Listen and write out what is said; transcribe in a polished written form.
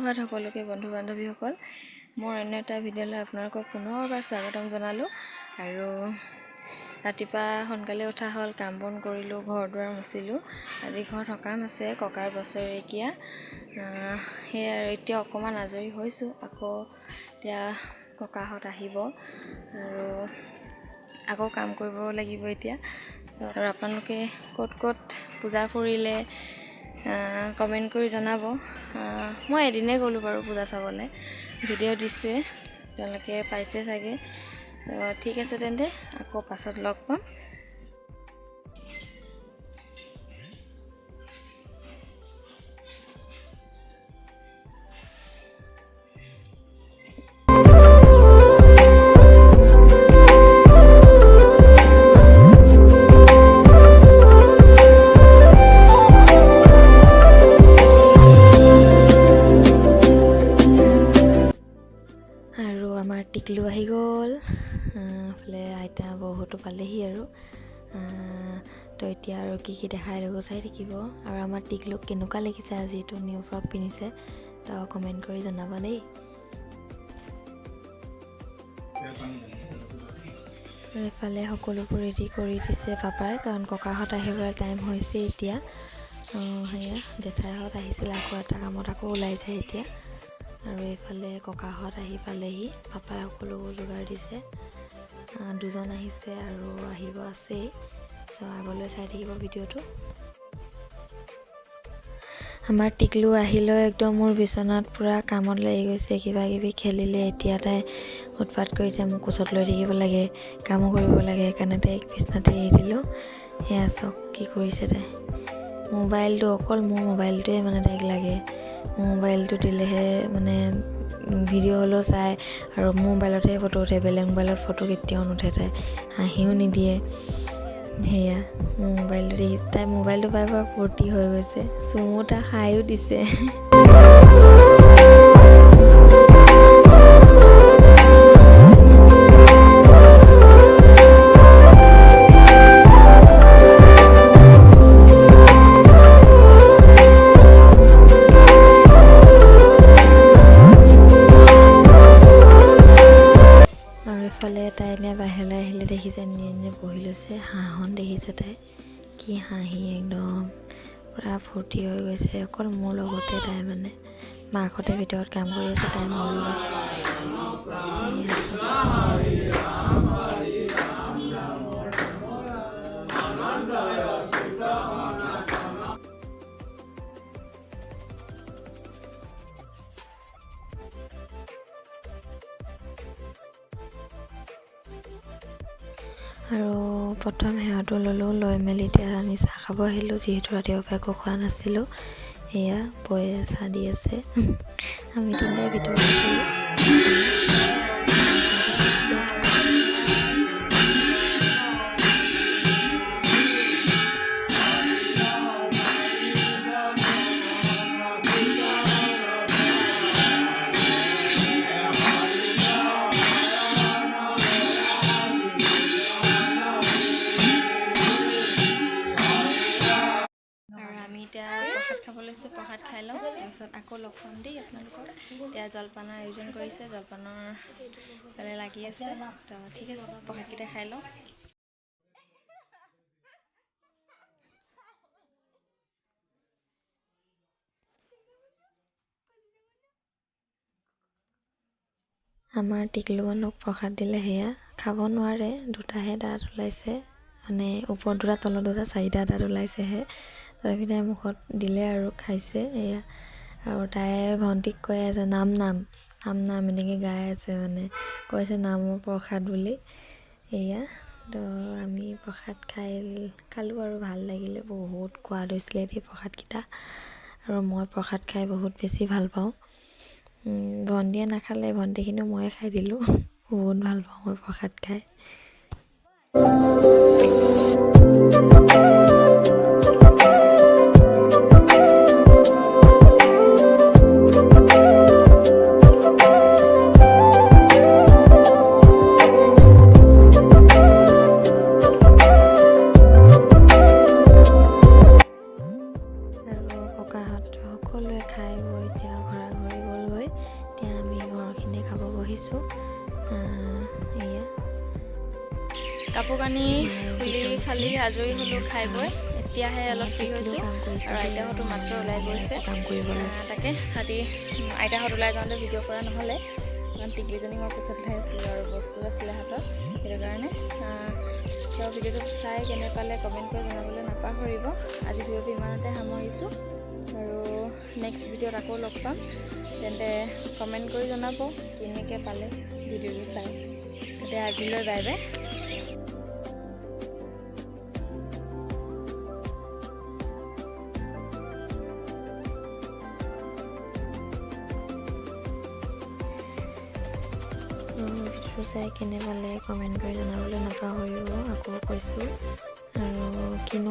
সুপ্ৰভাত সকলোকে বন্ধু বান্ধৱীসকল মোৰ অন্য এটা ভিডিঅ'লৈ আপোনালোকক পুনৰবাৰ স্বাগতম জনালোঁ আৰু ৰাতিপুৱা সোনকালে উঠা হ'ল কাম বন কৰিলোঁ ঘৰ দুৱাৰ মুচিলোঁ আজি ঘৰত সকাম আছে ককাৰ বছৰেকীয়া সেয়া আৰু এতিয়া অকমান আজৰি হৈছোঁ আকৌ এতিয়া ককাহঁত আহিব আৰু আকৌ কাম কৰিব লাগিব এতিয়া আৰু আপোনালোকে ক'ত পূজা কৰিলে কমেণ্ট কৰি জনাব মই এদিনে গ'লোঁ বাৰু পূজা চাবলৈ ভিডিঅ' দিছোঁৱে তেওঁলোকে পাইছে চাগে ঠিক আছে তেন্তে আকৌ পাছত লগ পাম আৰু আমাৰ টিকলু আহি গ'ল ফালে আইতা বহুতো পালেহি আৰু তো এতিয়া আৰু কি দেখাই ল'ব চাই থাকিব আৰু আমাৰ টিকলুক কেনেকুৱা লাগিছে আজিতো নিউ ফ্ৰক পিন্ধিছে তো কমেণ্ট কৰি জনাব দেই আৰু এফালে সকলোবোৰ ৰেডি কৰি দিছে পাপাই কাৰণ ককাহঁত আহিবলৈ টাইম হৈছে এতিয়া সেয়া জেঠাইহঁত আহিছিল আকৌ এটা কামত আকৌ ওলাই যায় এতিয়া আৰু এইফালে ককাহঁত আহি পালেহি পাপাই সকলোবোৰ যোগাৰ দিছে দুজন আহিছে আৰু আহিব আছেই তো আগলৈ চাই থাকিব ভিডিঅ'টো আমাৰ টিকলু আহিলৈ একদম মোৰ বিচনাত পূৰা কামত লাগি গৈছে কিবা কিবি খেলিলে এতিয়া তাই উৎপাত কৰিছে মোক কোচত লৈ থাকিব লাগে কামো কৰিব লাগে সেইকাৰণে তাইক বিচনাতে এৰি দিলোঁ সেয়া চাওক কি কৰিছে তাই মোবাইলটো অকল মোৰ মোবাইলটোৱে মানে তাইক লাগে মোৰ মোবাইলটো দিলেহে মানে ভিডিঅ' হ'লেও চাই আৰু মোৰ মোবাইলতহে ফটো উঠে বেলেগ মোবাইলত ফটো কেতিয়াও নুঠে তাই হাঁহিও নিদিয়ে সেয়া মোৰ মোবাইলটো দেখিছে তাই মোবাইলটো পাই পৰা ফূৰ্তি হৈ গৈছে চুমু তাক খায়ো দিছে ফালে তাই এনে বাহিৰলৈ আহিলে দেখিছে নিজে বহি লৈছে হাঁহন দেখিছে তাই কি হাঁহি একদম পূৰা ফূৰ্তি হৈ গৈছে অকল মোৰ লগতে তাই মানে মাকহঁতে ভিতৰত কাম কৰি আছে তাই মোৰ লগত আৰু প্ৰথম সেৱাটো ল'লোঁ লৈ মেলি এতিয়া আমি চাহ খাব আহিলোঁ যিহেতু ৰাতিপুৱাৰ পৰা একো খোৱা নাছিলোঁ সেয়া বৌয়ে চাহ দি আছে আমি তিনিটাই ভিতৰত আছিলোঁ এতিয়া প্ৰসাদ খাব লৈছোঁ প্ৰসাদ খাই লওঁ তাৰপিছত আকৌ লগ পাম দেই আপোনালোকক এতিয়া জলপানৰ আয়োজন কৰিছে জলপানৰ ফালে লাগি আছে তো ঠিক আছে প্ৰসাদকেইটা খাই লওঁ আমাৰ টিকলুমানক প্ৰসাদ দিলে সেয়া খাব নোৱাৰে দুটাহে দাঁত ওলাইছে মানে ওপৰত দুটা তলত দুটা চাৰিটা দাঁত ওলাইছেহে তথাপি তাই মুখত দিলে আৰু খাইছে এয়া আৰু তাই ভণ্টিক কৈ আছে নাম এনেকৈ গাই আছে মানে কৈছে নামৰ প্ৰসাদ বুলি এয়া তো আমি প্ৰসাদ খালোঁ আৰু ভাল লাগিলে বহুত সোৱাদ হৈছিলে দেই প্ৰসাদকেইটা আৰু মই প্ৰসাদ খাই বহুত বেছি ভাল পাওঁ ভণ্টিয়ে নাখালে ভণ্টিখিনিও ময়ে খাই দিলোঁ বহুত ভাল পাওঁ মই প্ৰসাদ খাই সকলোৱে খাই বৈ এতিয়া ঘৰা ঘৰি গ'ল কাপোৰ কানি খুলি খালি আজৰি হ'লোঁ খাই বৈ এতিয়াহে অলপ ফ্ৰী হৈছোঁ আৰু আইতাহঁতো মাত্ৰ ওলাই গৈছে তাকে ৰাতি আইতাহঁত ওলাই যাওঁতে ভিডিঅ' কৰা নহ'লে কাৰণ টিকলিজনী মই পিছত উঠাই আছিলোঁ আৰু বস্তু আছিলে হাতত সেইটো কাৰণে তেওঁ ভিডিঅ'টো চাই কেনে পালে কমেণ্ট কৰি জনাবলৈ নাপাহৰিব আজি ভিডিঅ'টো ইমানতে সামৰিছোঁ আৰু নেক্সট ভিডিঅ'ত আকৌ লগ পাম তেন্তে কমেণ্ট কৰি জনাব কেনেকৈ পালে ভিডিঅ'টো চাই তেতিয়া আজিলৈ বাই বাই ভিডিঅ'টো চাই কেনে পালে কমেণ্ট কৰি জনাবলৈ নাপাহৰিব আকৌ কৈছোঁ আৰু কিনো